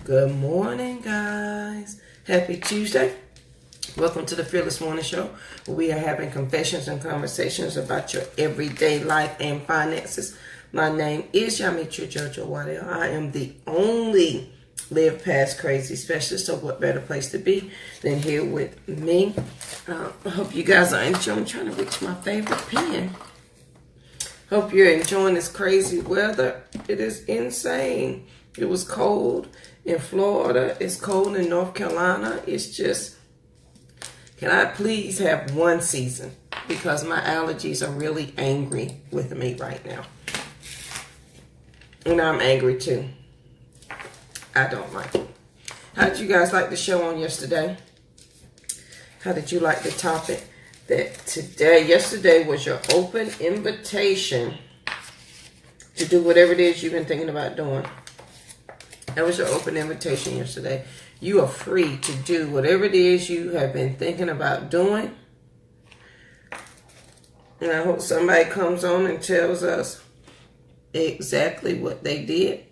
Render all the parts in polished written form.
Good morning, guys. Happy Tuesday. Welcome to the Fearless Morning Show, where we are having confessions and conversations about your everyday life and finances. My name is Yamitra Jojo Waddell. I am the only Live Past Crazy specialist, so what better place to be than here with me. I hope you guys are enjoying. I'm trying to reach my favorite pen. Hope you're enjoying this crazy weather. It is insane. It was cold in Florida. It's cold in North Carolina. It's just, can I please have one season? Because my allergies are really angry with me right now. And I'm angry too. I don't like it. How did you guys like the show on yesterday? How did you like the topic? Yesterday was your open invitation to do whatever it is you've been thinking about doing. That was your open invitation yesterday. You are free to do whatever it is you have been thinking about doing. And I hope somebody comes on and tells us exactly what they did.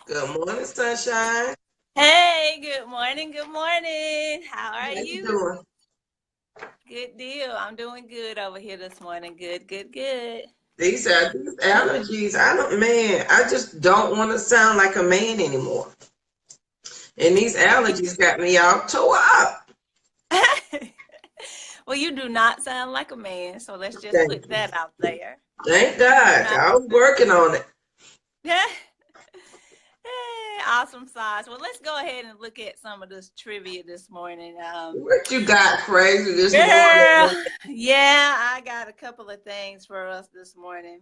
Good morning, sunshine. Hey, good morning. Good morning. How are How you you? doing? Good deal. I'm doing good over here this morning. Good, good, good. These allergies. I just don't want to sound like a man anymore. And these allergies got me all tore up. Well, you do not sound like a man, so let's just Thank put you. that out there. Thank You do God. not. I was working on it. Awesome sauce. Well, let's go ahead and look at some of this trivia this morning. What you got crazy this Girl, morning? yeah, I got a couple of things for us this morning.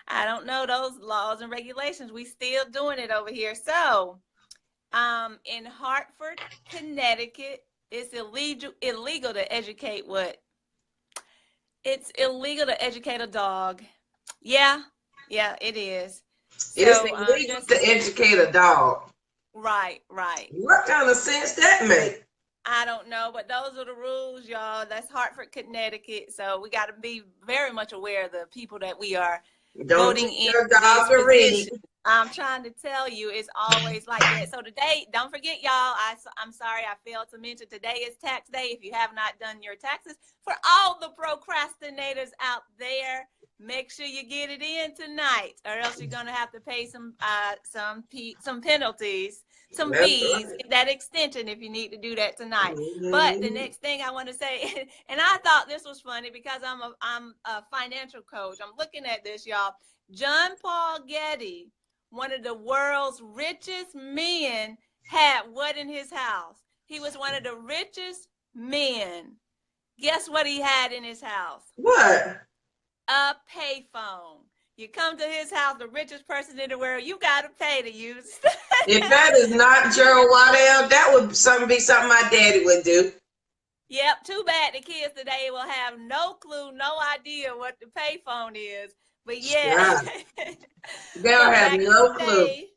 I don't know those laws and regulations. We still doing it over here. So, in Hartford, Connecticut, it's illegal to educate what? It's illegal to educate a dog. Yeah, it is. It is So, illegal to educate a dog. right. What kind of sense that make? I don't know, but those are the rules, y'all. That's Hartford, Connecticut. So we got to be very much aware of the people that we are Don't voting teach your into dog this to read. position. I'm trying to tell you, it's always like that. So today, don't forget, y'all, I'm sorry I failed to mention today is tax day. If you have not done your taxes, for all the procrastinators out there, make sure you get it in tonight, or else you're gonna have to pay some penalties, some That's fees, right. that extension if you need to do that tonight. But the Mm-hmm. next thing I want to say, and I thought this was funny because I'm a financial coach. I'm looking at this, y'all. John Paul Getty, one of the world's richest men, had what in his house? He was one of the richest men. Guess what he had in his house? What? A payphone. You come to his house, the richest person in the world, you got to pay to use. If that is not Gerald Waddell, that would be something my daddy would do. Yep, too bad the kids today will have no clue, no idea what the payphone is. But yeah, Yeah. They'll but have back in no the clue. day,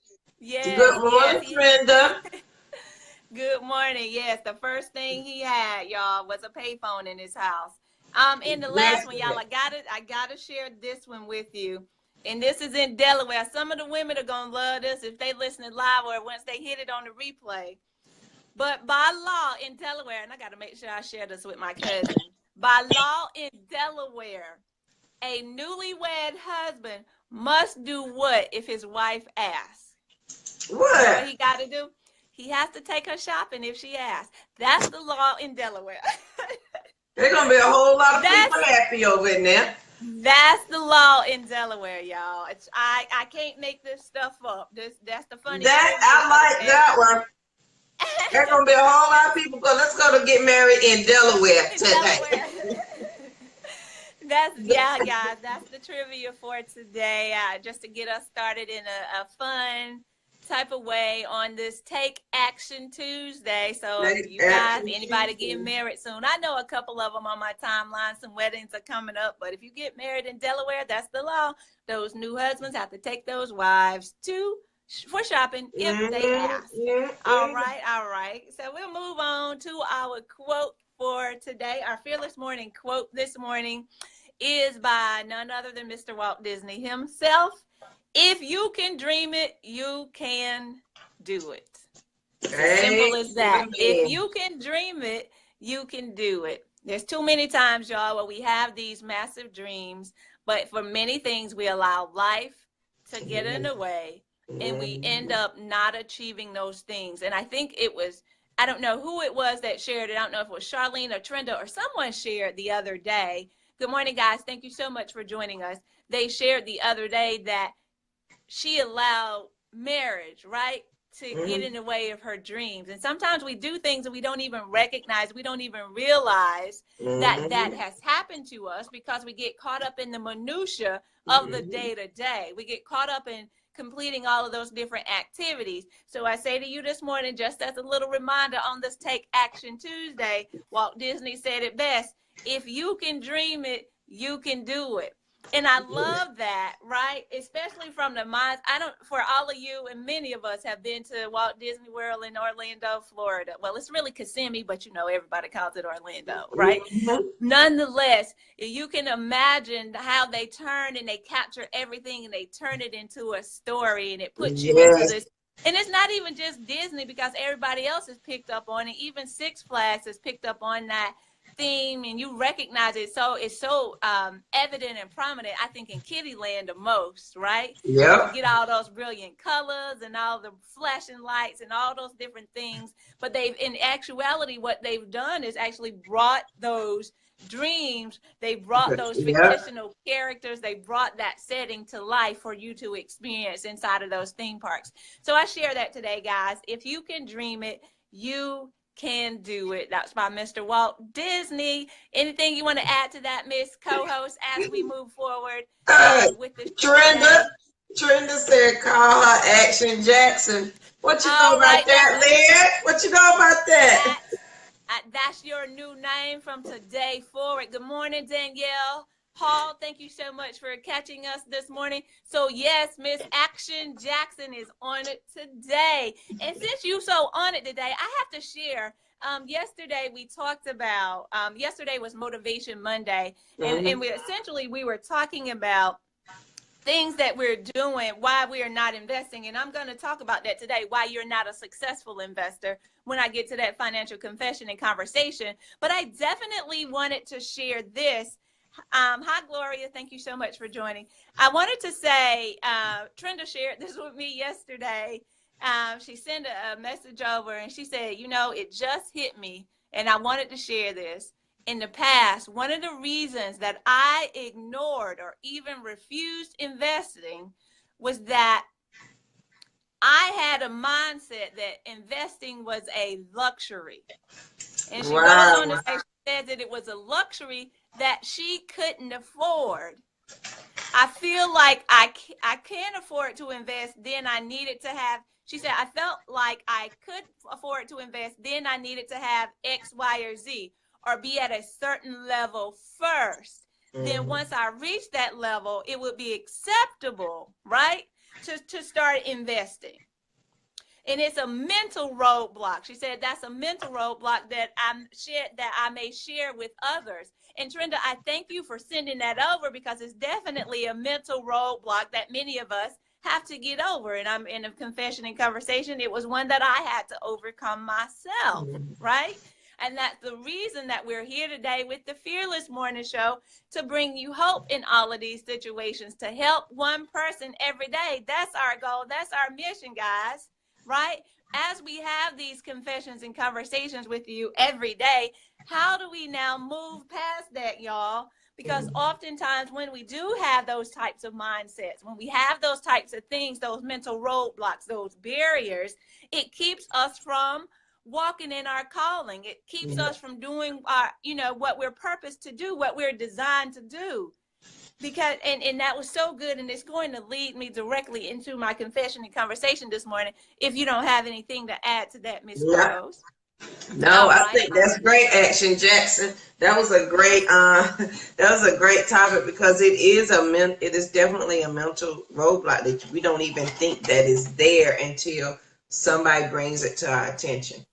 yes, Good morning, Trenda. good morning. Yes, the first thing he had, y'all, was a payphone in his house. And the last one, y'all, Yesterday. I gotta share this one with you. And this is in Delaware. Some of the women are gonna love this if they listen live or once they hit it on the replay. But by law in Delaware, and I got to make sure I share this with my cousin. By law in Delaware, a newlywed husband must do what if his wife asks? You know what What? he got to do? He has to take her shopping if she asks. That's the law in Delaware. There's gonna be a whole lot of people that's happy over in there. that's the law in Delaware, y'all. I can't make this stuff up. That's the funny That trivia for the I like that one. There's gonna be a whole lot of day. people. Let's go to get married in Delaware In today. Delaware. Yeah, guys. That's the trivia for today. Just to get us started in a fun type of way on this Take Action Tuesday. So if Take you guys, action anybody getting Tuesday. married soon, I know a couple of them on my timeline. Some weddings are coming up, but if you get married in Delaware, that's the law. Those new husbands have to take those wives to for shopping if they ask. All right, all right. So we'll move on to our quote for today. Our Fearless Morning quote this morning is by none other than Mr. Walt Disney himself. If you can dream it, you can do it. It's as simple as that. If you can dream it, you can do it. There's too many times, y'all, where we have these massive dreams, but for many things, we allow life to get in the way, and we end up not achieving those things. And I think it was, I don't know who it was that shared it. I don't know if it was Charlene or Trenda or someone shared the other day. Good morning, guys. Thank you so much for joining us. They shared the other day that she allowed marriage, right, to get in the way of her dreams. And sometimes we do things that we don't even recognize, we don't even realize that that has happened to us because we get caught up in the minutia of the day-to-day. We get caught up in completing all of those different activities. So I say to you this morning, just as a little reminder on this Take Action Tuesday, Walt Disney said it best, if you can dream it, you can do it. And I love that, right? Especially from the minds, for all of you and many of us have been to Walt Disney World in Orlando, Florida. Well, it's really Kissimmee, but you know, everybody calls it Orlando, right? Nonetheless, you can imagine how they turn and they capture everything and they turn it into a story and it puts you into this. And it's not even just Disney because everybody else has picked up on it. Even Six Flags has picked up on that theme, and you recognize it. So it's so evident and prominent, I think, in Kittyland the most, right? Yeah. You get all those brilliant colors and all the flashing lights and all those different things. But in actuality, what they've done is actually brought those dreams, they brought those fictional characters, they brought that setting to life for you to experience inside of those theme parks. So I share that today, guys. If you can dream it, you can do it. That's by Mr. Walt Disney. Anything you want to add to that, Miss Co-host, as we move forward with the Trenda said, "Call her Action Jackson." What you know about that, Lynn? What you know about that? That's your new name from today forward. Good morning, Danielle Hall. Thank you so much for catching us this morning. So yes, Miss Action Jackson is on it today. And since you so on it today, I have to share. Yesterday we talked about, yesterday was Motivation Monday, and we were talking about things that we're doing, why we are not investing. And I'm going to talk about that today, why you're not a successful investor when I get to that financial confession and conversation. But I definitely wanted to share this. Hi, Gloria. Thank you so much for joining. I wanted to say, Trenda shared this with me yesterday. She sent a message over and she said, you know, it just hit me and I wanted to share this. In the past, one of the reasons that I ignored or even refused investing was that I had a mindset that investing was a luxury. And she goes on to say, she said that it was a luxury that she couldn't afford. I feel like I can't afford to invest, then I needed to have, she said, I felt like I could afford to invest, then I needed to have X, Y, or Z, or be at a certain level first. Then once I reached that level, it would be acceptable, right, to start investing. And it's a mental roadblock. She said that's a mental roadblock that I may share with others. And Trenda, I thank you for sending that over because it's definitely a mental roadblock that many of us have to get over. And I'm in a confession and conversation. It was one that I had to overcome myself, right? And that's the reason that we're here today with the Fearless Morning Show, to bring you hope in all of these situations, to help one person every day. That's our goal. That's our mission, guys, right? As we have these confessions and conversations with you every day, how do we now move past that, y'all? Because oftentimes when we do have those types of mindsets, when we have those types of things, those mental roadblocks, those barriers, it keeps us from walking in our calling. It keeps us from doing our, what we're purposed to do, what we're designed to do. Because, and that was so good, and it's going to lead me directly into my confession and conversation this morning, if you don't have anything to add to that, Ms. Rose. No, All I right. think that's great, Action Jackson. That was a great that was a great topic because it is definitely a mental roadblock that we don't even think that is there until somebody brings it to our attention.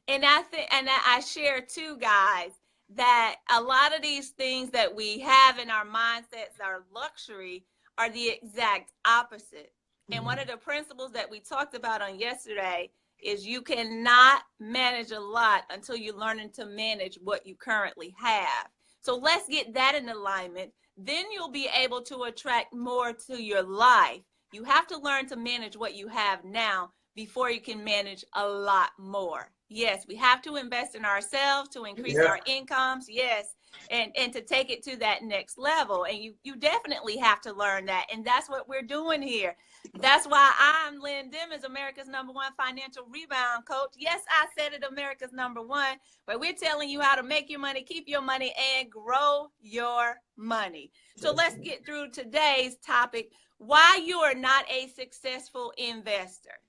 And I think, and I share too, guys, that a lot of these things that we have in our mindsets, our luxury, are the exact opposite. And one of the principles that we talked about on yesterday is you cannot manage a lot until you're learning to manage what you currently have. So let's get that in alignment. Then you'll be able to attract more to your life. You have to learn to manage what you have now before you can manage a lot more. Yes, we have to invest in ourselves to increase Yeah. our incomes. Yes. And to take it to that next level. And you definitely have to learn that. And that's what we're doing here. That's why I'm Lynn Dimmons, America's #1 financial rebound coach. Yes, I said it, America's #1, but we're telling you how to make your money, keep your money, and grow your money. So let's get through today's topic, why you are not a successful investor.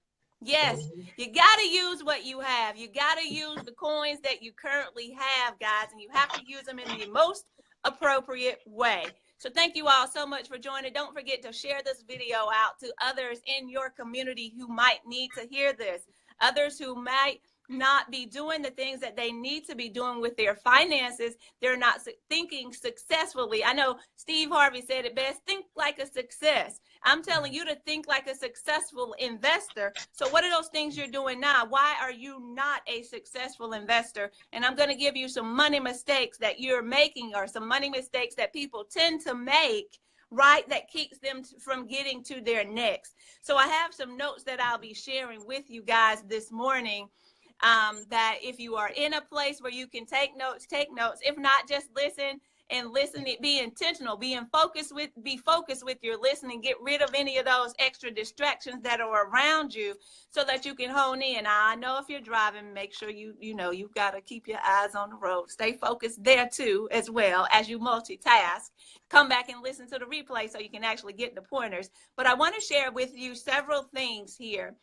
Yes, you got to use what you have. You got to use the coins that you currently have, guys, and you have to use them in the most appropriate way. So thank you all so much for joining. Don't forget to share this video out to others in your community who might need to hear this, others who might not be doing the things that they need to be doing with their finances. They're not thinking successfully. I know Steve Harvey said it best, think like a success. I'm telling you to think like a successful investor. So what are those things you're doing now? Why are you not a successful investor? And I'm going to give you some money mistakes that you're making, or some money mistakes that people tend to make, right, that keeps them from getting to their next. So I have some notes that I'll be sharing with you guys this morning, that if you are in a place where you can take notes, take notes. If not, just listen and listen. Be intentional, be focused with your listening. Get rid of any of those extra distractions that are around you so that you can hone in. Now, I know if you're driving, make sure you've got to keep your eyes on the road. Stay focused there too, as well as you multitask. Come back and listen to the replay so you can actually get the pointers. But I want to share with you several things here,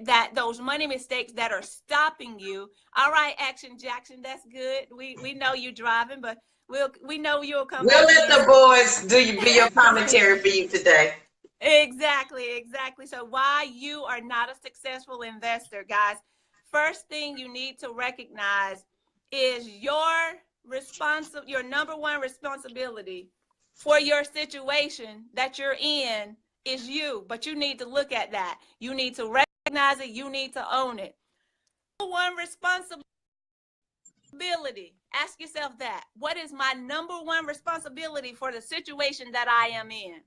that those money mistakes that are stopping you. All right, Action Jackson, that's good. We know you're driving, but we know you'll come We'll back let in. the boys be your commentary for you today. Exactly. So why you are not a successful investor, guys. First thing you need to recognize is your #1 responsibility for your situation that you're in is you. But you need to look at that. You need to recognize it. You need to own it. #1 responsibility. Ask yourself that. What is my #1 responsibility for the situation that I am in?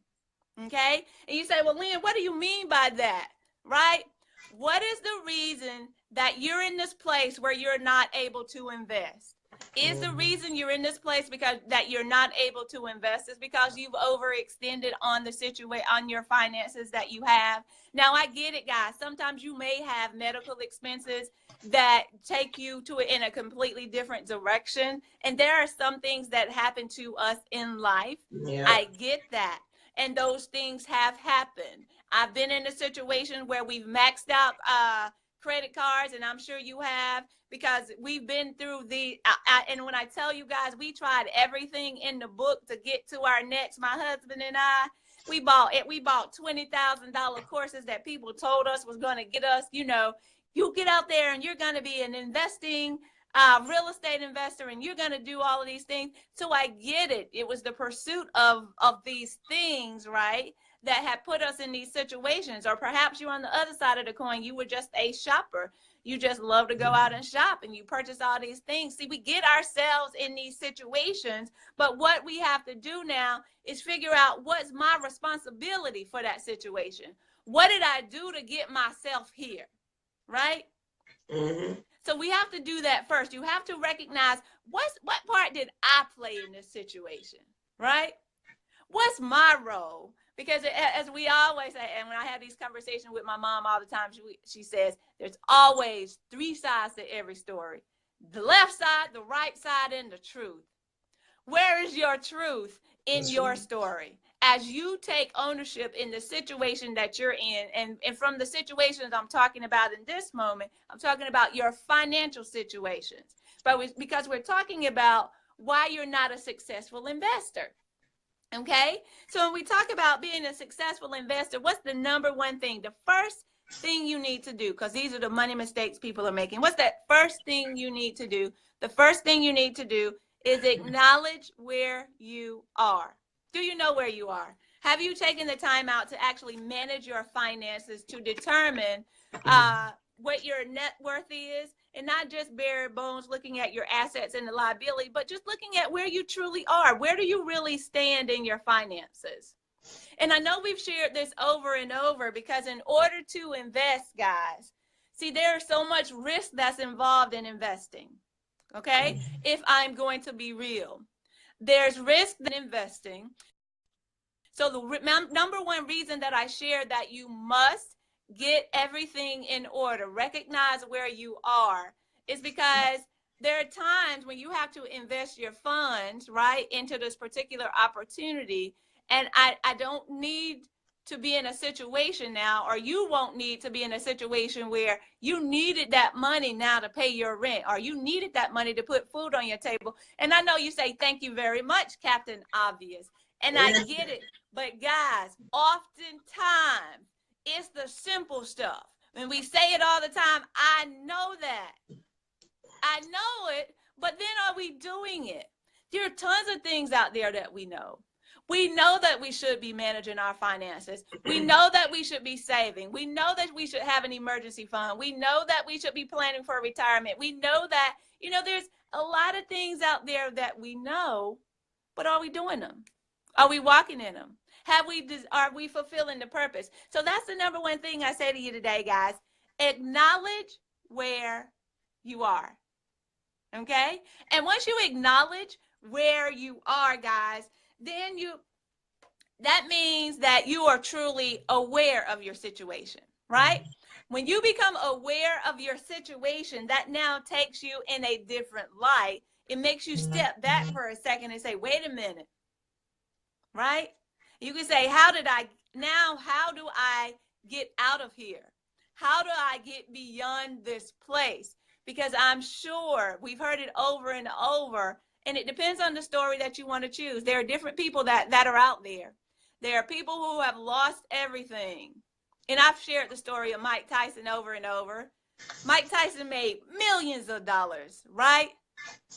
Okay. And you say, well, Lynn, what do you mean by that? Right? What is the reason that you're in this place where you're not able to invest? Is the reason you're in this place because that you're not able to invest is because you've overextended on the situation, on your finances that you have? Now, I get it, guys. Sometimes you may have medical expenses that take you in a completely different direction. And there are some things that happen to us in life. Yeah. I get that. And those things have happened. I've been in a situation where we've maxed out credit cards, and I'm sure you have, because we've been through and when I tell you guys, we tried everything in the book to get to our next. My husband and I, we bought $20,000 courses that people told us was going to get us, you get out there and you're going to be an investing real estate investor, and you're going to do all of these things. So I get it. It was the pursuit of these things, right, that had put us in these situations. Or perhaps you're on the other side of the coin. You were just a shopper. You just love to go out and shop, and you purchase all these things. See, we get ourselves in these situations, but what we have to do now is figure out what's my responsibility for that situation. What did I do to get myself here, right? Mm-hmm. So we have to do that first. You have to recognize what part did I play in this situation, right? What's my role? Because as we always say, and when I have these conversations with my mom all the time, she says, there's always 3 sides to every story. The left side, the right side, and the truth. Where is your truth in your story? as you take ownership in the situation that you're in, and from the situations I'm talking about in this moment, I'm talking about your financial situations. But because we're talking about why you're not a successful investor. Okay? So when we talk about being a successful investor, what's the number one thing? The first thing you need to do, because these are the money mistakes people are making. What's that first thing you need to do? The first thing you need to do is acknowledge where you are. Do you know where you are? Have you taken the time out to actually manage your finances to determine what your net worth is, and not just bare bones looking at your assets and the liability, but just looking at where you truly are? Where do you really stand in your finances? And I know we've shared this over and over, because in order to invest, guys, see, there's so much risk that's involved in investing. Okay? If I'm going to be real, there's risk in investing. So the number one reason that I shared that you must get everything in order, recognize where you are, is because there are times when you have to invest your funds, right, into this particular opportunity. And I don't need to be in a situation now, or you won't need to be in a situation where you needed that money now to pay your rent, or you needed that money to put food on your table. And I know you say, thank you very much, Captain Obvious. And I get it. But guys, oftentimes it's the simple stuff. When we say it all the time, I know that. I know it, but then are we doing it? There are tons of things out there that we know. We know that we should be managing our finances. We know that we should be saving. We know that we should have an emergency fund. We know that we should be planning for retirement. We know that, there's a lot of things out there that we know, but are we doing them? Are we walking in them? Are we fulfilling the purpose? So that's the number one thing I say to you today, guys. Acknowledge where you are. Okay? And once you acknowledge where you are, guys, then that means that you are truly aware of your situation, right? When you become aware of your situation, that now takes you in a different light. It makes you step back for a second and say, wait a minute, right? You can say, how do I get out of here? How do I get beyond this place? Because I'm sure we've heard it over and over, and it depends on the story that you want to choose. There are different people that are out there. There are people who have lost everything. And I've shared the story of Mike Tyson over and over. Mike Tyson made millions of dollars, right?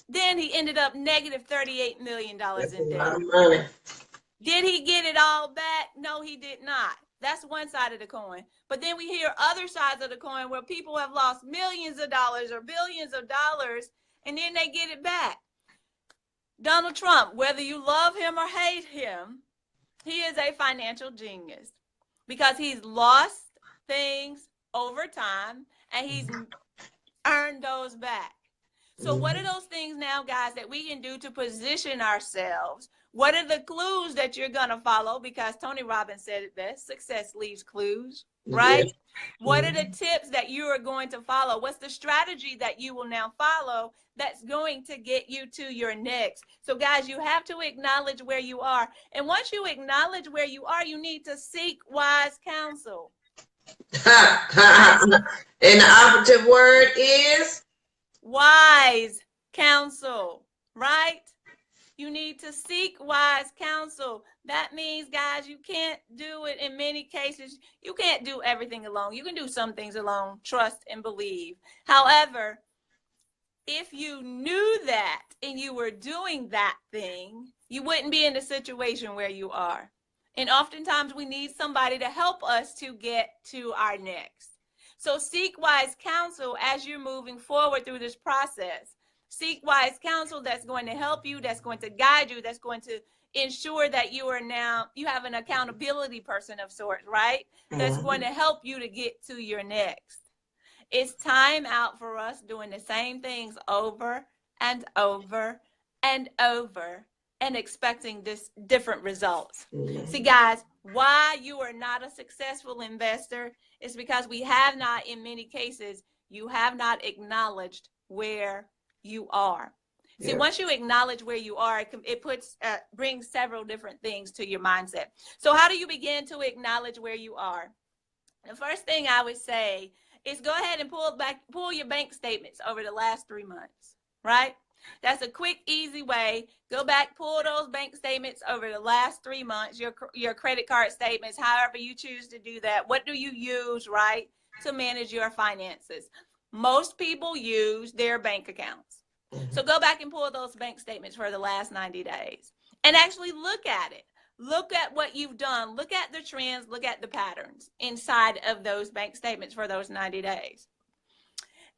Then he ended up negative $38 million in debt. Did he get it all back? No, he did not. That's one side of the coin. But then we hear other sides of the coin where people have lost millions of dollars or billions of dollars, and then they get it back. Donald Trump, whether you love him or hate him, he is a financial genius because he's lost things over time and he's earned those back. So what are those things now, guys, that we can do to position ourselves? What are the clues that you're going to follow? Because Tony Robbins said it best, success leaves clues, right? Yes. What are the tips that you are going to follow? What's the strategy that you will now follow that's going to get you to your next? So, guys, you have to acknowledge where you are. And once you acknowledge where you are, you need to seek wise counsel. And the operative word is? Wise counsel, right? You need to seek wise counsel. That means, guys, you can't do it in many cases. You can't do everything alone. You can do some things alone, trust and believe. However, if you knew that and you were doing that thing, you wouldn't be in the situation where you are. And oftentimes we need somebody to help us to get to our next. So seek wise counsel as you're moving forward through this process. Seek wise counsel that's going to help you, that's going to guide you, that's going to ensure that you have an accountability person of sorts, right? That's going to help you to get to your next. It's time out for us doing the same things over and over and over and expecting different results. See, guys, why you are not a successful investor is because we have not, in many cases, you have not acknowledged where you are. See, once you acknowledge where you are, it brings several different things to your mindset. So how do you begin to acknowledge where you are? The first thing I would say is go ahead and pull your bank statements over the last 3 months, right? That's a quick, easy way. Go back, pull those bank statements over the last 3 months, your credit card statements, however you choose to do that. What do you use, right, to manage your finances? Most people use their bank accounts. So go back and pull those bank statements for the last 90 days and actually look at it. Look at what you've done. Look at the trends. Look at the patterns inside of those bank statements for those 90 days.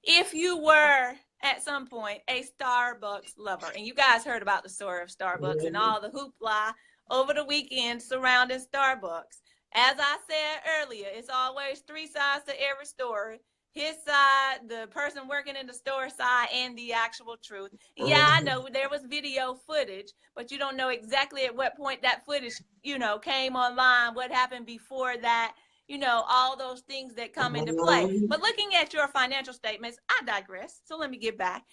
If you were at some point a Starbucks lover, and you guys heard about the story of Starbucks and all the hoopla over the weekend surrounding Starbucks. As I said earlier, it's always 3 sides to every story. His side, the person working in the store side, and the actual truth. Yeah, I know there was video footage, but you don't know exactly at what point that footage, came online, what happened before that, all those things that come into play. But looking at your financial statements, I digress. So let me get back.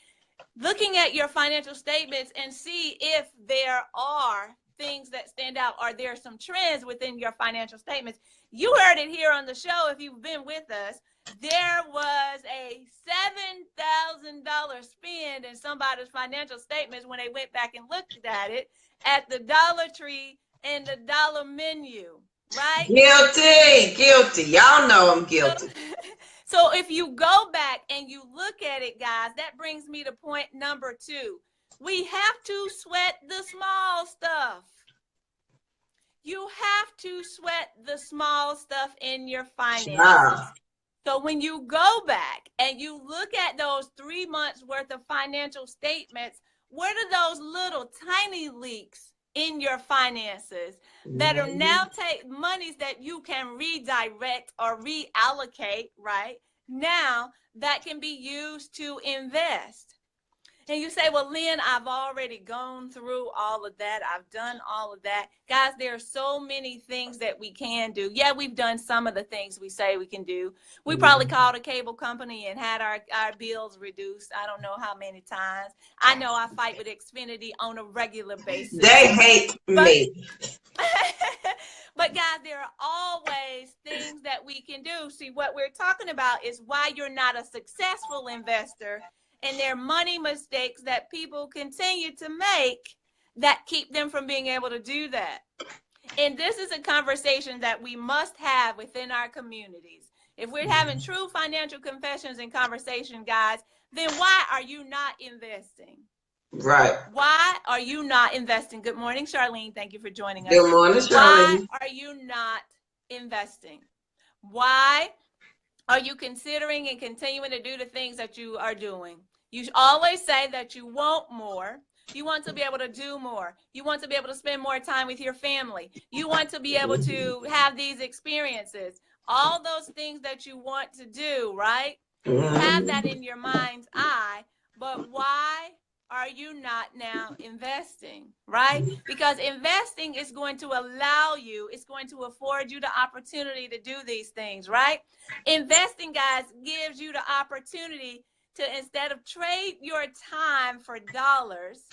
Looking at your financial statements and see if there are things that stand out. Are there some trends within your financial statements? You heard it here on the show if you've been with us. There was a $7,000 spend in somebody's financial statements when they went back and looked at it at the Dollar Tree and the Dollar Menu, right? Guilty. Y'all know I'm guilty. So if you go back and you look at it, guys, that brings me to point number 2. We have to sweat the small stuff. You have to sweat the small stuff in your finances. So when you go back and you look at those 3 months worth of financial statements, what are those little tiny leaks in your finances that are now monies that you can redirect or reallocate, right? Now that can be used to invest. And you say, well, Lynn, I've already gone through all of that. I've done all of that. Guys, there are so many things that we can do. Yeah, we've done some of the things we say we can do. We probably called a cable company and had our bills reduced. I don't know how many times. I know I fight with Xfinity on a regular basis. They hate me. But guys, there are always things that we can do. See, what we're talking about is why you're not a successful investor. And there are money mistakes that people continue to make that keep them from being able to do that. And this is a conversation that we must have within our communities. If we're having true financial confessions and conversation, guys, then why are you not investing? Right. Why are you not investing? Good morning, Charlene. Thank you for joining us. Good morning, Charlene. Why are you not investing? Why are you considering and continuing to do the things that you are doing? You always say that you want more. You want to be able to do more. You want to be able to spend more time with your family. You want to be able to have these experiences. All those things that you want to do, right? You have that in your mind's eye, but why are you not now investing, right? Because investing is going to allow you, it's going to afford you the opportunity to do these things, right? Investing, guys, gives you the opportunity to, instead of trade your time for dollars,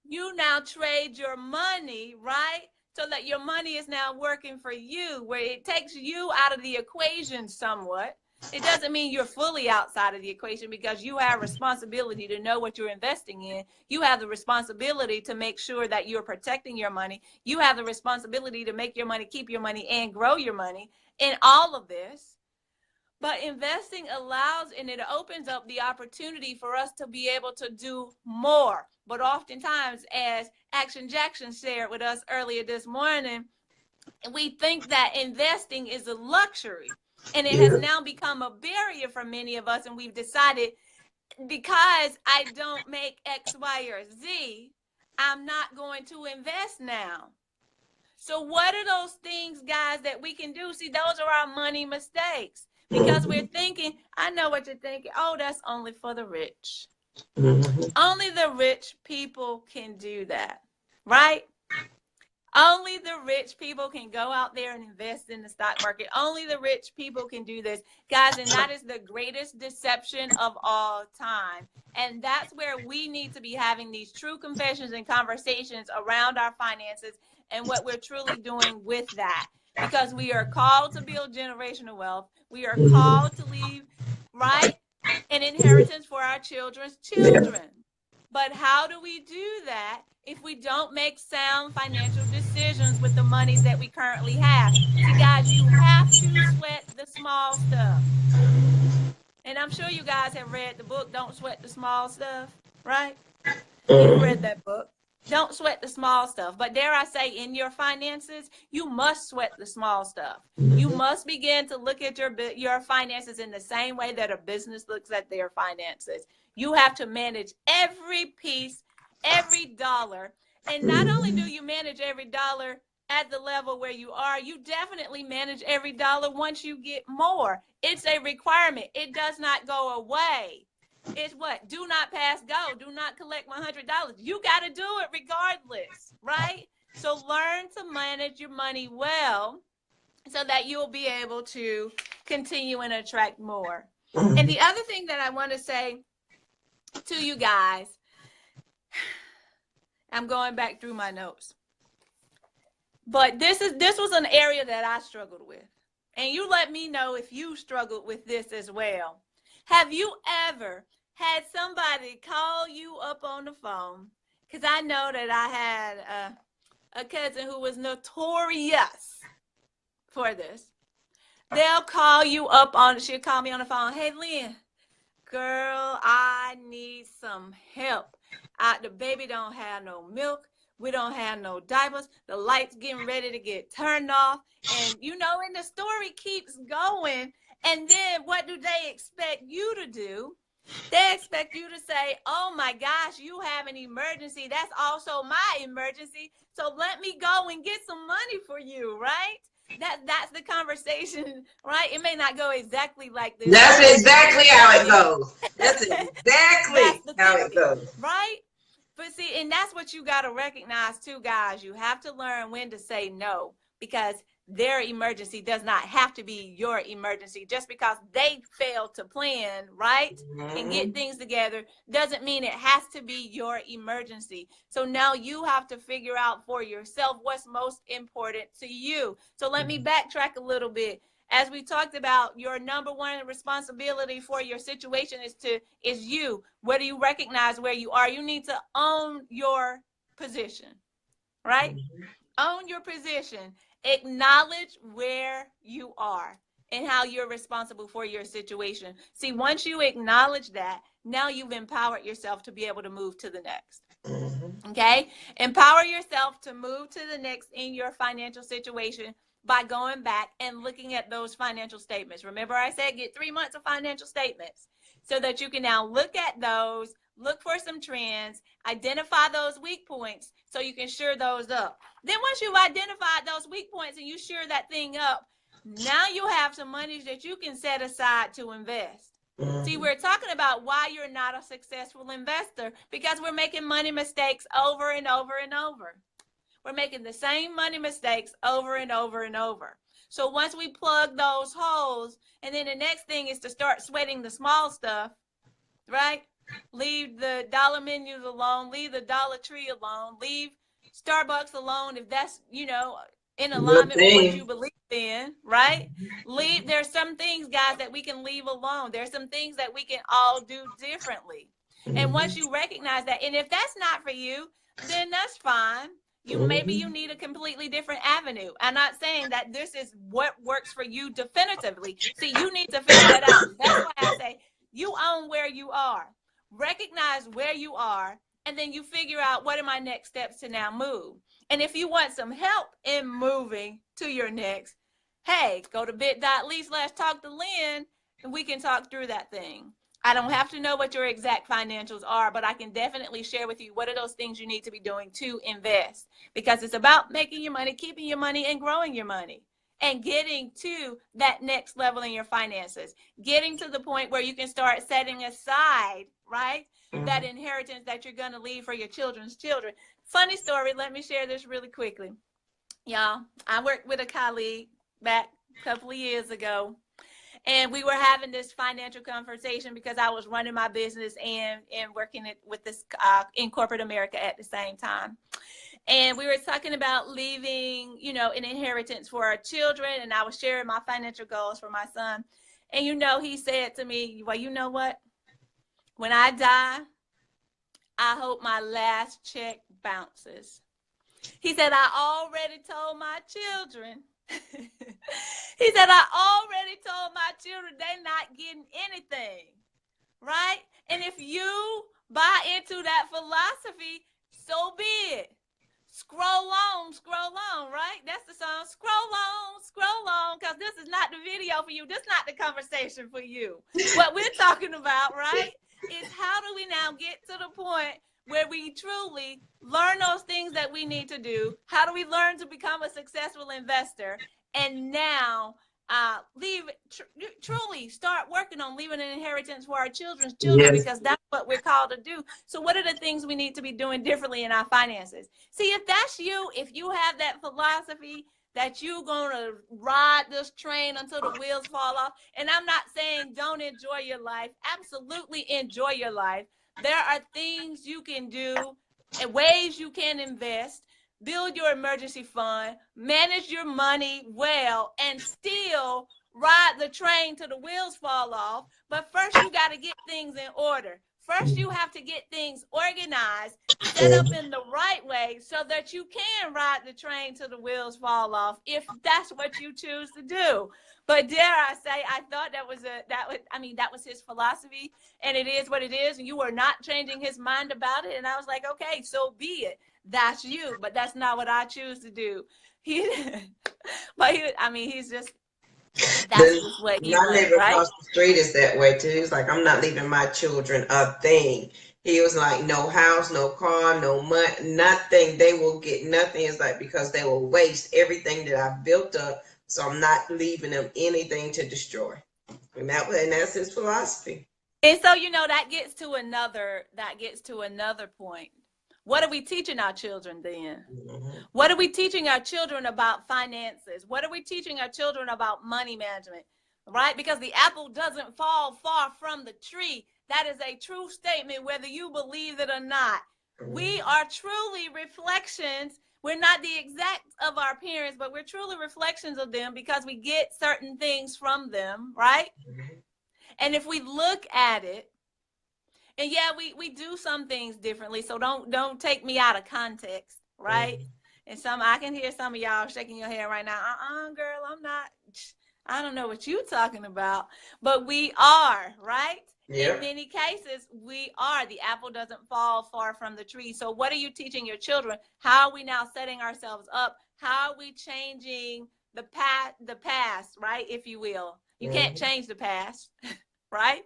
you now trade your money, right? So that your money is now working for you, where it takes you out of the equation somewhat. It doesn't mean you're fully outside of the equation, because you have responsibility to know what you're investing in. You have the responsibility to make sure that you're protecting your money. You have the responsibility to make your money, keep your money, and grow your money in all of this. But investing allows, and it opens up the opportunity for us to be able to do more. But oftentimes, as Action Jackson shared with us earlier this morning, we think that investing is a luxury. And it has now become a barrier for many of us. And we've decided, because I don't make X, Y, or Z, I'm not going to invest now. So what are those things, guys, that we can do? See, those are our money mistakes. Because we're thinking, I know what you're thinking. Oh, that's only for the rich. Only the rich people can do that, right? Only the rich people can go out there and invest in the stock market. Only the rich people can do this, guys. And that is the greatest deception of all time. And that's where we need to be having these true confessions and conversations around our finances and what we're truly doing with that. Because we are called to build generational wealth. We are called to leave, right, an inheritance for our children's children. But how do we do that if we don't make sound financial decisions with the monies that we currently have? See, guys, you have to sweat the small stuff. And I'm sure you guys have read the book, Don't Sweat the Small Stuff, right? You've read that book. Don't sweat the small stuff. But dare I say, in your finances, you must sweat the small stuff. You must begin to look at your finances in the same way that a business looks at their finances. You have to manage every piece, every dollar. And not only do you manage every dollar at the level where you are, you definitely manage every dollar once you get more. It's a requirement. It does not go away. It's what? Do not pass go. Do not collect $100. You got to do it regardless, right? So learn to manage your money well so that you'll be able to continue and attract more. And the other thing that I want to say to you guys, I'm going back through my notes. But this was an area that I struggled with. And you let me know if you struggled with this as well. Have you ever had somebody call you up on the phone? Because I know that I had a cousin who was notorious for this. They'll call you up she'll call me on the phone. Hey, Lynn, girl, I need some help. The baby don't have no milk. We don't have no diapers. The light's getting ready to get turned off. And, and the story keeps going. And then what do they expect you to do? They expect you to say, oh, my gosh, you have an emergency. That's also my emergency. So let me go and get some money for you, right? That's the conversation, right? It may not go exactly like this. That's exactly how it goes. That's exactly how it goes. Right? But see, and that's what you got to recognize too, guys. You have to learn when to say no, because their emergency does not have to be your emergency. Just because they failed to plan, right, and get things together doesn't mean it has to be your emergency. So now you have to figure out for yourself what's most important to you. So let me backtrack a little bit. As we talked about, your number one responsibility for your situation is you. Whether you recognize where you are, you need to own your position, right? Own your position. Acknowledge where you are and how you're responsible for your situation. See, once you acknowledge that, now you've empowered yourself to be able to move to the next. Okay? Empower yourself to move to the next in your financial situation by going back and looking at those financial statements. Remember I said get 3 months of financial statements so that you can now look at those, look for some trends, identify those weak points so you can shore those up. Then once you've identified those weak points and you shore that thing up, now you have some money that you can set aside to invest. See, we're talking about why you're not a successful investor, because we're making money mistakes over and over and over. We're making the same money mistakes over and over and over. So once we plug those holes, and then the next thing is to start sweating the small stuff, right? Leave the dollar menus alone, leave the Dollar Tree alone, leave Starbucks alone if that's, in alignment with what you believe in, right? There's some things, guys, that we can leave alone. There's some things that we can all do differently. And once you recognize that, and if that's not for you, then that's fine. Maybe you need a completely different avenue. I'm not saying that this is what works for you definitively. See, you need to figure that out. That's why I say you own where you are. Recognize where you are, and then you figure out what are my next steps to now move. And if you want some help in moving to your next, hey, go to bit.ly/talk-to-Lynn, and we can talk through that thing. I don't have to know what your exact financials are, but I can definitely share with you what are those things you need to be doing to invest, because it's about making your money, keeping your money, and growing your money, and getting to that next level in your finances, getting to the point where you can start setting aside, right, that inheritance that you're going to leave for your children's children. Funny story. Let me share this really quickly. Y'all, I worked with a colleague back a couple of years ago, and we were having this financial conversation because I was running my business and working it with this in corporate America at the same time. And we were talking about leaving, you know, an inheritance for our children, and I was sharing my financial goals for my son. And you know, he said to me, well, you know what? When I die, I hope my last check bounces. He said, I already told my children. He said, I already told my children they're not getting anything, right? And if you buy into that philosophy, so be it. Scroll on, right? That's the song. Scroll on, because this is not the video for you. This is not the conversation for you. What we're talking about, right, is how do we now get to the point where we truly learn those things that we need to do? How do we learn to become a successful investor? And now truly start working on leaving an inheritance for our children's children, Yes. because that's what we're called to do. So what are the things we need to be doing differently in our finances? See, if that's you, if you have that philosophy that you're going to ride this train until the wheels fall off, and I'm not saying don't enjoy your life. Absolutely enjoy your life. There are things you can do and ways you can invest, build your emergency fund, manage your money well, and still ride the train till the wheels fall off. But first, you got to get things in order. First, you have to get things organized, set up in the right way so that you can ride the train till the wheels fall off, if that's what you choose to do. But dare I say, I thought that was his philosophy, and it is what it is, and you are not changing his mind about it. And I was like, okay, so be it. That's you, but that's not what I choose to do. He's just, that's just what he My was, neighbor right? across the street is that way too. He's like, I'm not leaving my children a thing. He was like, no house, no car, no money, nothing. They will get nothing. It's like, because they will waste everything that I've built up. So I'm not leaving them anything to destroy. And that's his philosophy. And so, you know, that gets to another point. What are we teaching our children then? Mm-hmm. What are we teaching our children about finances? What are we teaching our children about money management? Right? Because the apple doesn't fall far from the tree. That is a true statement, whether you believe it or not. We are truly reflections. We're not the exact of our parents, but we're truly reflections of them because we get certain things from them, right? And if we look at it, and yeah, we do some things differently, so don't take me out of context, right? And I can hear some of y'all shaking your head right now. Girl, I'm not. I don't know what you're talking about, but we are, right? Yep. In many cases, we are. The apple doesn't fall far from the tree. So what are you teaching your children? How are we now setting ourselves up? How are we changing the past, right? If you will. You can't change the past, right?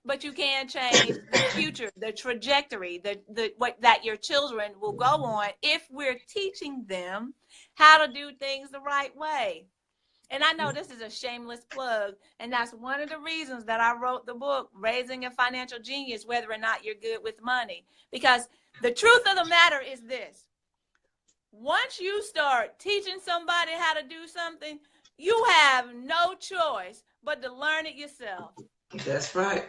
But you can change the future, the trajectory, that your children will go on if we're teaching them how to do things the right way. And I know this is a shameless plug, and that's one of the reasons that I wrote the book, Raising a Financial Genius, Whether or Not You're Good with Money. Because the truth of the matter is this. Once you start teaching somebody how to do something, you have no choice but to learn it yourself. That's right.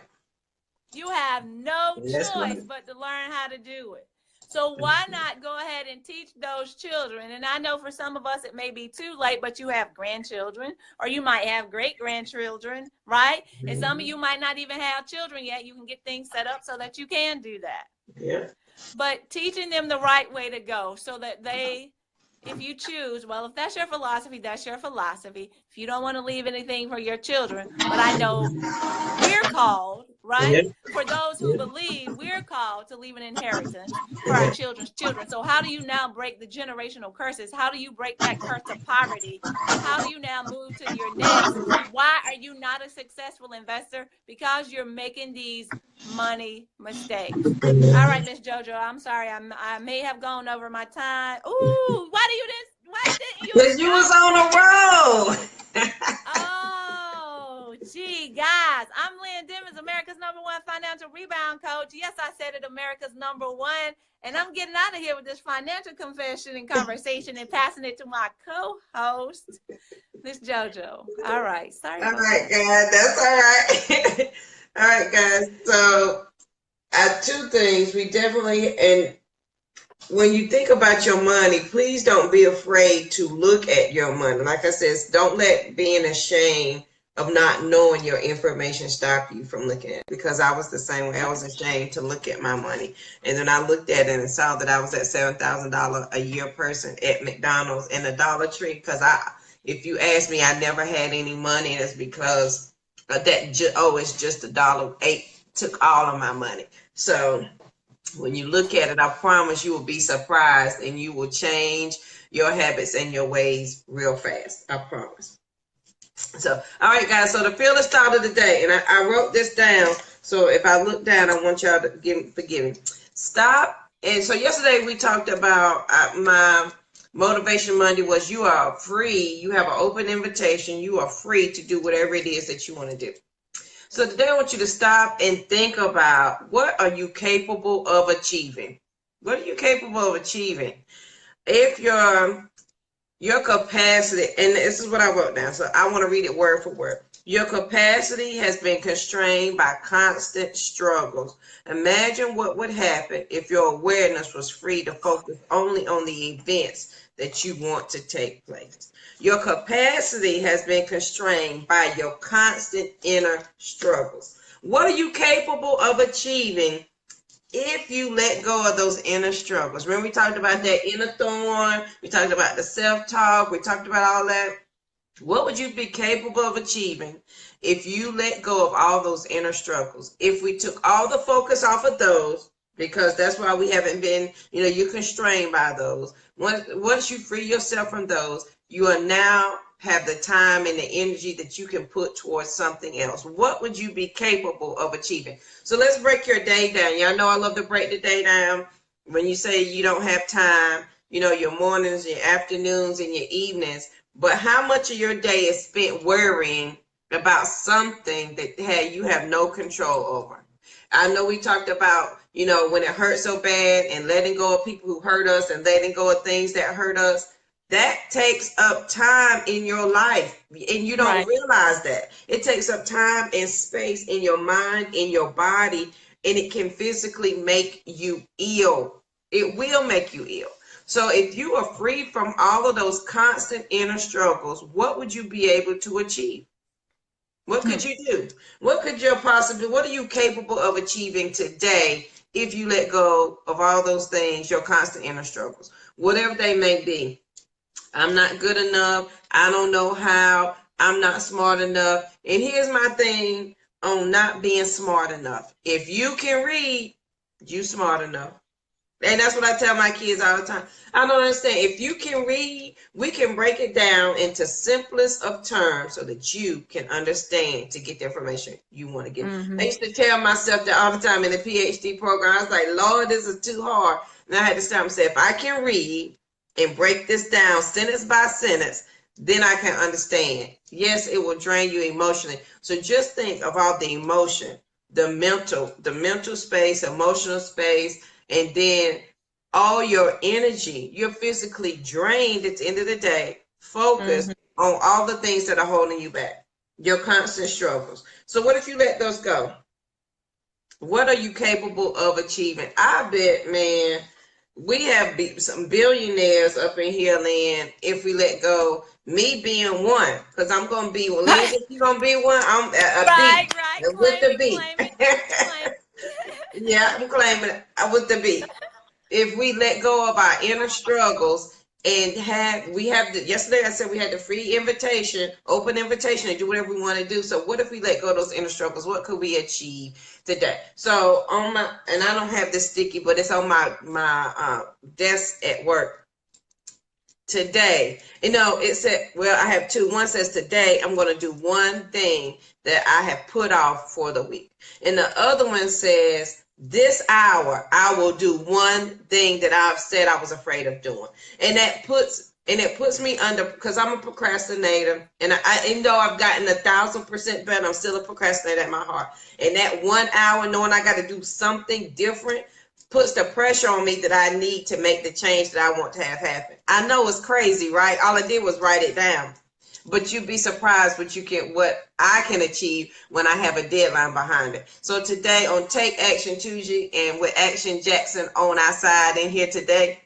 You have no choice but to learn how to do it. So why not go ahead and teach those children? And I know for some of us it may be too late, but you have grandchildren, or you might have great-grandchildren, right? And some of you might not even have children yet. You can get things set up so that you can do that. Yeah. But teaching them the right way to go so that they, if you choose, well, if that's your philosophy, that's your philosophy. If you don't want to leave anything for your children, but I know we're called, right? Yeah. For those who believe, we're called to leave an inheritance for our children's children. So how do you now break the generational curses? How do you break that curse of poverty? How do you now move to your next? Why are you not a successful investor? Because you're making these money mistakes. All right, Miss JoJo, I'm sorry. I may have gone over my time. Ooh, why didn't you? Because you was on a roll. Oh, OMG, guys. I'm Lynn Dimmons, America's #1 financial rebound coach. Yes, I said it, America's #1. And I'm getting out of here with this financial confession and conversation and passing it to my co-host, Miss JoJo. All right. Sorry All about right, that. guys. That's all right. All right, guys. So, two things. We definitely, and when you think about your money, please don't be afraid to look at your money. Like I said, don't let being ashamed of not knowing your information stop you from looking at it. Because I was the same way. I was ashamed to look at my money. And then I looked at it and saw that I was at $7,000 a year person at McDonald's and the Dollar Tree. Because if you ask me, I never had any money. And it's because it's just $1.08 took all of my money. So when you look at it, I promise you will be surprised and you will change your habits and your ways real fast. I promise. So, all right, guys. So the fearless thought of the day, and I wrote this down. So if I look down, I want y'all to forgive me. Stop. And so yesterday we talked about my Motivation Monday was you are free. You have an open invitation. You are free to do whatever it is that you want to do. So today I want you to stop and think about, what are you capable of achieving? What are you capable of achieving? If your capacity, and this is what I wrote down, so I want to read it word for word. Your capacity has been constrained by constant struggles. Imagine what would happen if your awareness was free to focus only on the events that you want to take place. Your capacity has been constrained by your constant inner struggles. What are you capable of achieving if you let go of those inner struggles? Remember, we talked about that inner thorn. We talked about the self-talk. We talked about all that. What would you be capable of achieving if you let go of all those inner struggles? If we took all the focus off of those, because that's why we haven't been, you're constrained by those. Once you free yourself from those, you are now have the time and the energy that you can put towards something else. What would you be capable of achieving? So let's break your day down. Y'all know I love to break the day down. When you say you don't have time, your mornings, your afternoons, and your evenings, but how much of your day is spent worrying about something that you have no control over? I know we talked about, when it hurts so bad and letting go of people who hurt us and letting go of things that hurt us. That takes up time in your life, and you don't realize that. It takes up time and space in your mind, in your body, and it can physically make you ill. It will make you ill. So if you are free from all of those constant inner struggles, what would you be able to achieve? What could you do? What are you capable of achieving today if you let go of all those things, your constant inner struggles, whatever they may be? I'm not good enough. I don't know how. I'm not smart enough. And here's my thing on not being smart enough. If you can read, you smart enough. And that's what I tell my kids all the time. I don't understand. If you can read, we can break it down into simplest of terms so that you can understand to get the information you want to get. I used to tell myself that all the time in the PhD program. I was like, Lord, this is too hard. And I had to stop and say, if I can read and break this down sentence by sentence, then I can understand. Yes, it will drain you emotionally. So just think of all the emotion, the mental space, emotional space, and then all your energy. You're physically drained at the end of the day. Focus on all the things that are holding you back, your constant struggles. So what if you let those go? What are you capable of achieving? I bet, man, we have some billionaires up in here, Lynn, if we let go. Me being one, because I'm going to be, well, Lynn, if you're going to be one, I'm a B. With the B. Yeah, I'm claiming it with the B. If we let go of our inner struggles and yesterday I said we had the free invitation, open invitation to do whatever we want to do. So what if we let go of those inner struggles? What could we achieve today? So and I don't have this sticky, but it's on my desk at work. Today, it said, well, I have two. One says today I'm going to do one thing that I have put off for the week. And the other one says, this hour, I will do one thing that I've said I was afraid of doing. And that puts And it puts me under, because I'm a procrastinator, and even though I've gotten 1,000% better, I'm still a procrastinator at my heart. And that 1 hour, knowing I got to do something different, puts the pressure on me that I need to make the change that I want to have happen. I know it's crazy, right? All I did was write it down. But you'd be surprised what I can achieve when I have a deadline behind it. So today on Take Action Tuesday, and with Action Jackson on our side in here today,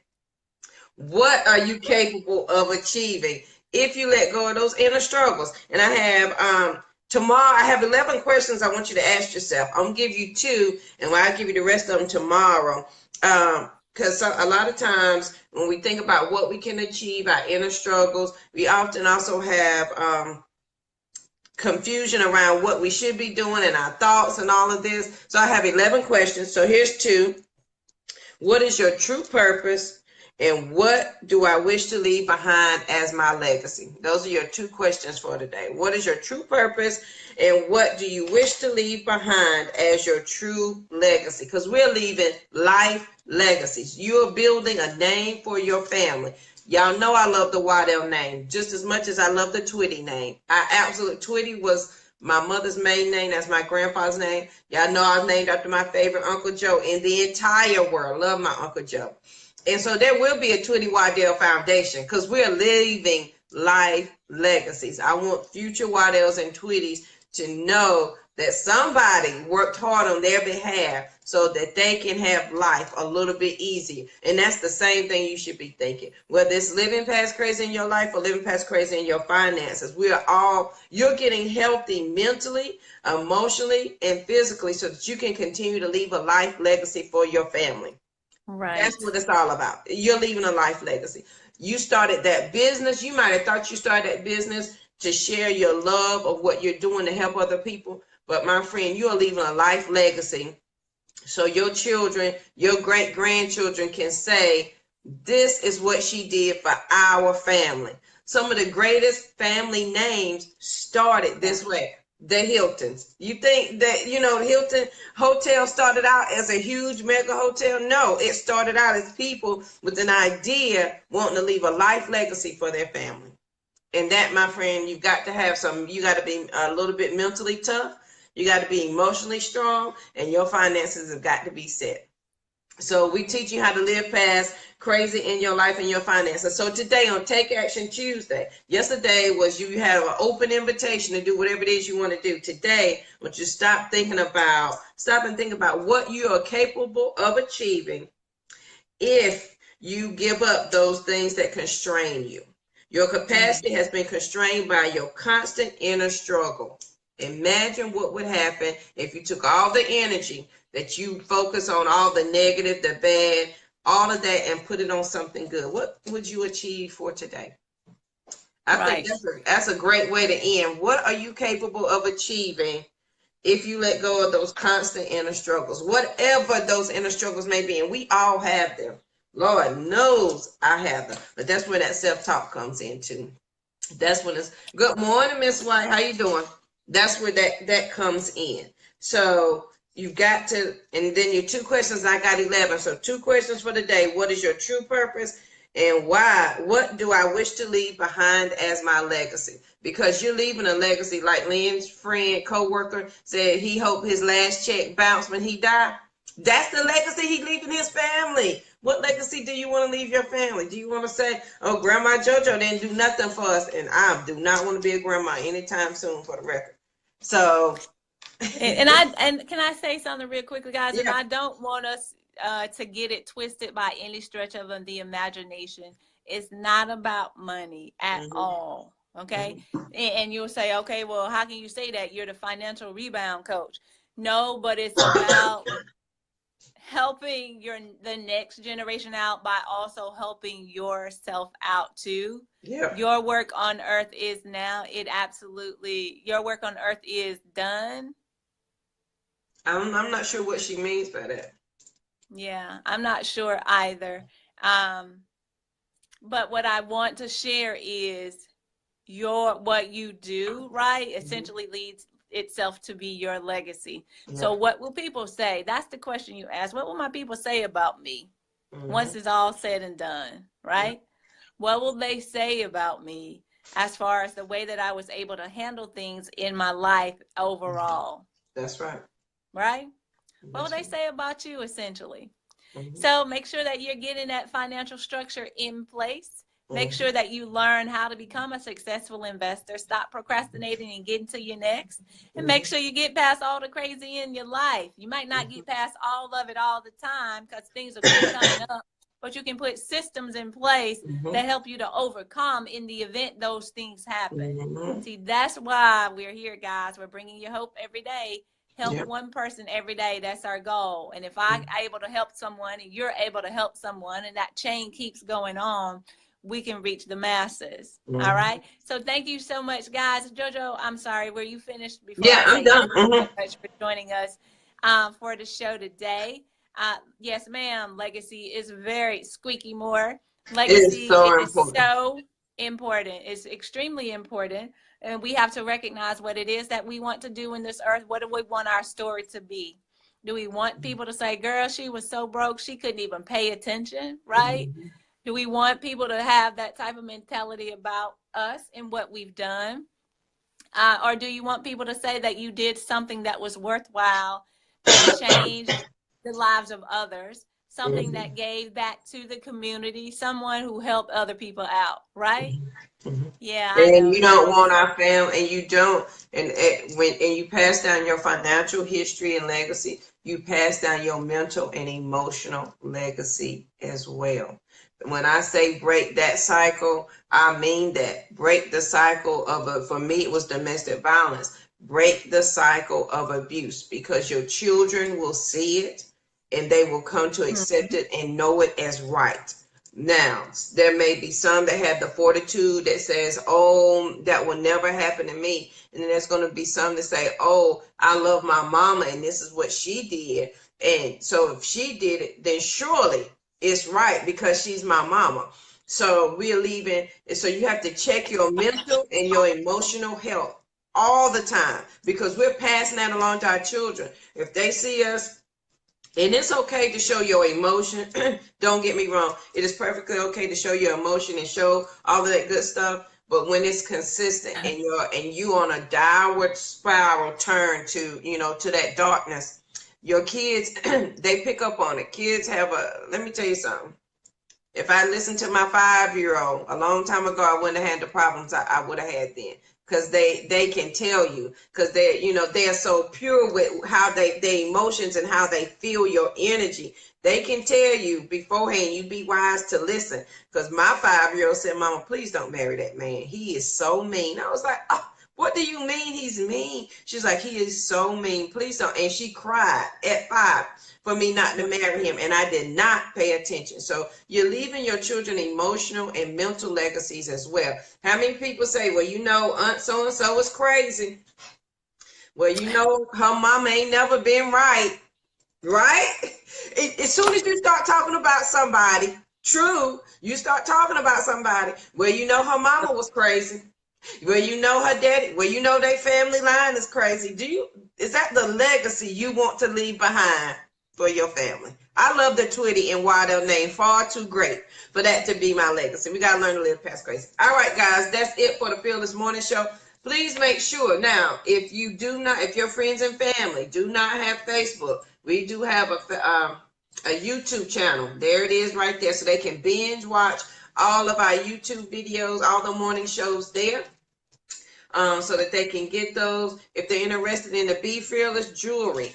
what are you capable of achieving if you let go of those inner struggles? And I have tomorrow, I have 11 questions I want you to ask yourself. I'm gonna give you two, and I'll give you the rest of them tomorrow. Because a lot of times when we think about what we can achieve, our inner struggles, we often also have confusion around what we should be doing and our thoughts and all of this. So I have 11 questions. So here's two. What is your true purpose? And what do I wish to leave behind as my legacy? Those are your two questions for today. What is your true purpose? And what do you wish to leave behind as your true legacy? Because we're leaving life legacies. You're building a name for your family. Y'all know I love the Waddell name just as much as I love the Twitty name. Twitty was my mother's maiden name. That's my grandpa's name. Y'all know I was named after my favorite Uncle Joe in the entire world. Love my Uncle Joe. And so there will be a Twitty Waddell Foundation because we're leaving life legacies. I want future Waddells and Twitties to know that somebody worked hard on their behalf so that they can have life a little bit easier. And that's the same thing you should be thinking. Whether it's living past crazy in your life or living past crazy in your finances, you're getting healthy mentally, emotionally, and physically so that you can continue to leave a life legacy for your family. Right. That's what it's all about. You're leaving a life legacy. You started that business. You might have thought you started that business to share your love of what you're doing to help other people. But my friend, you are leaving a life legacy. So your children, your great grandchildren can say, this is what she did for our family. Some of the greatest family names started this way. The Hiltons. You think that, the Hilton Hotel started out as a huge mega hotel? No, it started out as people with an idea wanting to leave a life legacy for their family. And that, my friend, you got to be a little bit mentally tough. You got to be emotionally strong, and your finances have got to be set. So we teach you how to live past crazy in your life and your finances. So today on Take Action Tuesday, yesterday was you had an open invitation to do whatever it is you want to do. Today, I want you to stop and think about what you are capable of achieving if you give up those things that constrain you. Your capacity has been constrained by your constant inner struggle. Imagine what would happen if you took all the energy that you focus on, all the negative, the bad, all of that, and put it on something good. What would you achieve for today? I think that's a great way to end. What are you capable of achieving if you let go of those constant inner struggles, whatever those inner struggles may be? And we all have them. Lord knows I have them. But that's where that self-talk comes in too. That's when it's, good morning, Miss White. How you doing? That's where that comes in. So you've got to, and then your two questions, I got 11. So two questions for the day. What is your true purpose? And why? What do I wish to leave behind as my legacy? Because you're leaving a legacy, like Lynn's friend, co-worker said he hoped his last check bounced when he died. That's the legacy he's leaving his family. What legacy do you want to leave your family? Do you want to say, oh, Grandma JoJo didn't do nothing for us? And I do not want to be a grandma anytime soon, for the record. So. and can I say something real quickly, guys? Yeah. And I don't want us to get it twisted by any stretch of the imagination. It's not about money at all. Okay. And you'll say, okay, well, how can you say that? You're the financial rebound coach. No, but it's about helping the next generation out by also helping yourself out too. Yeah. Your work on earth is now, your work on earth is done. I'm not sure what she means by that. Yeah, I'm not sure either. But what I want to share is what you do, right, essentially leads itself to be your legacy. Yeah. So what will people say? That's the question you ask. What will my people say about me once it's all said and done, right? What will they say about me as far as the way that I was able to handle things in my life overall? That's right. Right? What will That's they right. say about you, essentially? Mm-hmm. So make sure that you're getting that financial structure in place. Make Mm-hmm. sure that you learn how to become a successful investor. Stop procrastinating and get into your next. And make Mm-hmm. sure you get past all the crazy in your life. You might not get past all of it all the time because things will keep coming up. But you can put systems in place Mm-hmm. that help you to overcome in the event those things happen. Mm-hmm. See, that's why we're here, guys. We're bringing you hope every day. Help Yep. one person every day. That's our goal. And if I'm able to help someone and you're able to help someone and that chain keeps going on, we can reach the masses. All Mm-hmm. right. So thank you so much, guys. Jojo, I'm sorry. Were you finished before Yeah, I I'm say done. thank you so Mm-hmm. much for joining us for the show today? Yes, ma'am. Legacy is very squeaky more. It is Legacy so is important. so important. It's extremely important. And we have to recognize what it is that we want to do in this earth. What do we want our story to be? Do we want people to say, girl, she was so broke, she couldn't even pay attention, right? Mm-hmm. Do we want people to have that type of mentality about us and what we've done? Or do you want people to say that you did something that was worthwhile, that changed the lives of others, something Mm-hmm. that gave back to the community, someone who helped other people out, right? Mm-hmm. Yeah, I And know, you don't want sis. our family, and you don't, and you pass down your financial history and legacy, you pass down your mental and emotional legacy as well. When I say break that cycle, I mean that. Break the cycle of for me, it was domestic violence. Break the cycle of abuse, because your children will see it and they will come to accept Mhm. it and know it as right. Now, there may be some that have the fortitude that says, oh, that will never happen to me. And then there's going to be some that say, oh, I love my mama and this is what she did. And so if she did it, then surely it's right because she's my mama. So we're leaving. And so you have to check your mental and your emotional health all the time, because we're passing that along to our children. If they see us, and it's okay to show your emotion. Don't get me wrong. It is perfectly okay to show your emotion and show all of that good stuff. But when it's consistent and you on a downward spiral turn to, to that darkness, your kids, they pick up on it. Kids have let me tell you something. If I listened to my 5-year-old a long time ago, I wouldn't have had the problems I would have had then. Because they can tell you, because they're so pure with how their emotions and how they feel your energy. They can tell you beforehand. You be wise to listen. Because my 5-year-old said, "Mama, please don't marry that man. He is so mean." I was like, "Oh, what do you mean he's mean?" She's like, "He is so mean. Please don't." And she cried at 5 for me not to marry him, and I did not pay attention. So you're leaving your children emotional and mental legacies as well. How many people say, well, Aunt so and so is crazy? Well, her mama ain't never been right, right? As soon as you start talking about somebody, true, you start talking about somebody, well, her mama was crazy. Well, her daddy, well, their family line is crazy. Is that the legacy you want to leave behind for your family? I love the Twitty and Waddell name far too great for that to be my legacy. We got to learn to live past crazy. All right, guys, that's it for the Fearless Morning Show. Please make sure now, if your friends and family do not have Facebook, we do have a YouTube channel. There it is right there, so they can binge watch all of our YouTube videos, all the morning shows there. So that they can get those. If they're interested in the Be Fearless jewelry,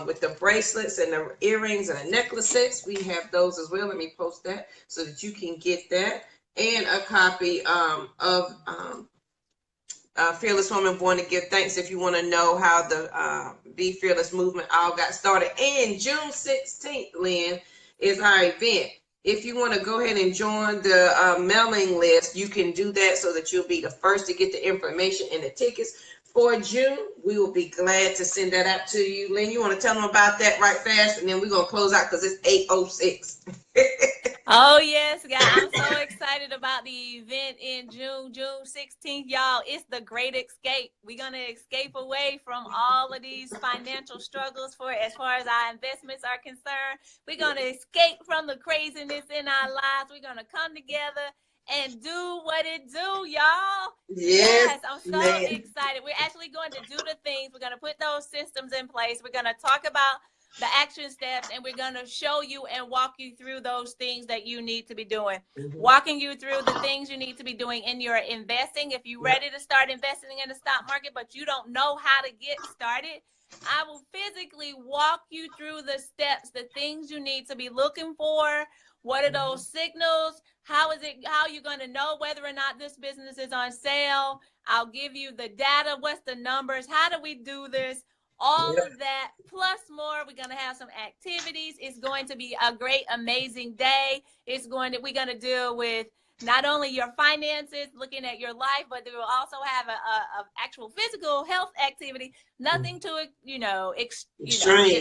with the bracelets and the earrings and the necklace sets, we have those as well. Let me post that so that you can get that, and a copy of Fearless Woman Born to Give Thanks, if you want to know how the Be Fearless movement all got started. And June 16th, Lynn, is our event. If you want to go ahead and join the mailing list, you can do that so that you'll be the first to get the information and the tickets for June. We will be glad to send that out to you. Lynn, you want to tell them about that right fast, and then we're going to close out because it's 8:06. Oh, yes, guys. I'm so excited about the event in June 16th, y'all. It's the great escape. We're going to escape away from all of these financial struggles as far as our investments are concerned. We're going to escape from the craziness in our lives. We're going to come together and do what it do, y'all. Yes, Yes, I'm so man. excited. We're actually going to do the things. We're going to put those systems in place. We're going to talk about the action steps, and we're going to show you and walk you through those things that you need to be doing. Walking you through the things you need to be doing in your investing. If you're ready to start investing in the stock market, but you don't know how to get started, I will physically walk you through the steps, the things you need to be looking for. What are those signals? How are you going to know whether or not this business is on sale? I'll give you the data. What's the numbers? How do we do this? All of that plus more. We're going to have some activities. It's going to be a great, amazing day. We're going to deal with not only your finances, looking at your life, but we will also have a actual physical health activity. Nothing to, it's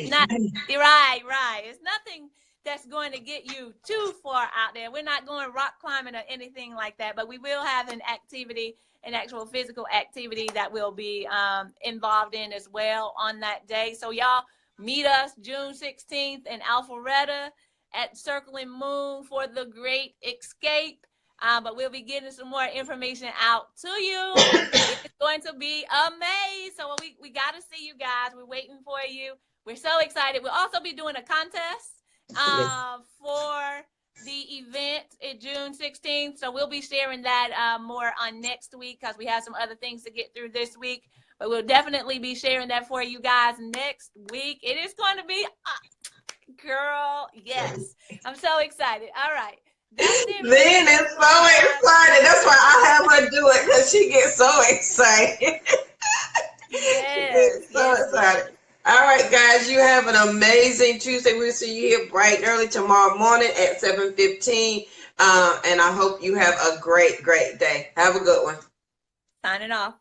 not right. It's nothing that's going to get you too far out there. We're not going rock climbing or anything like that, but we will have an activity, an actual physical activity that we'll be involved in as well on that day. So y'all meet us June 16th in Alpharetta at Circling Moon for the Great Escape. But we'll be getting some more information out to you. It's going to be amazing. So we got to see you guys. We're waiting for you. We're so excited. We'll also be doing a contest for the event in June 16th. So we'll be sharing that more on next week because we have some other things to get through this week. But we'll definitely be sharing that for you guys next week. It is going to be, girl, yes. I'm so excited. All right. Lynn is so excited. That's why I have her do it because she gets so excited. Yes. So excited. All right, guys, you have an amazing Tuesday. We'll see you here bright and early tomorrow morning at 7:15. And I hope you have a great, great day. Have a good one. Signing off.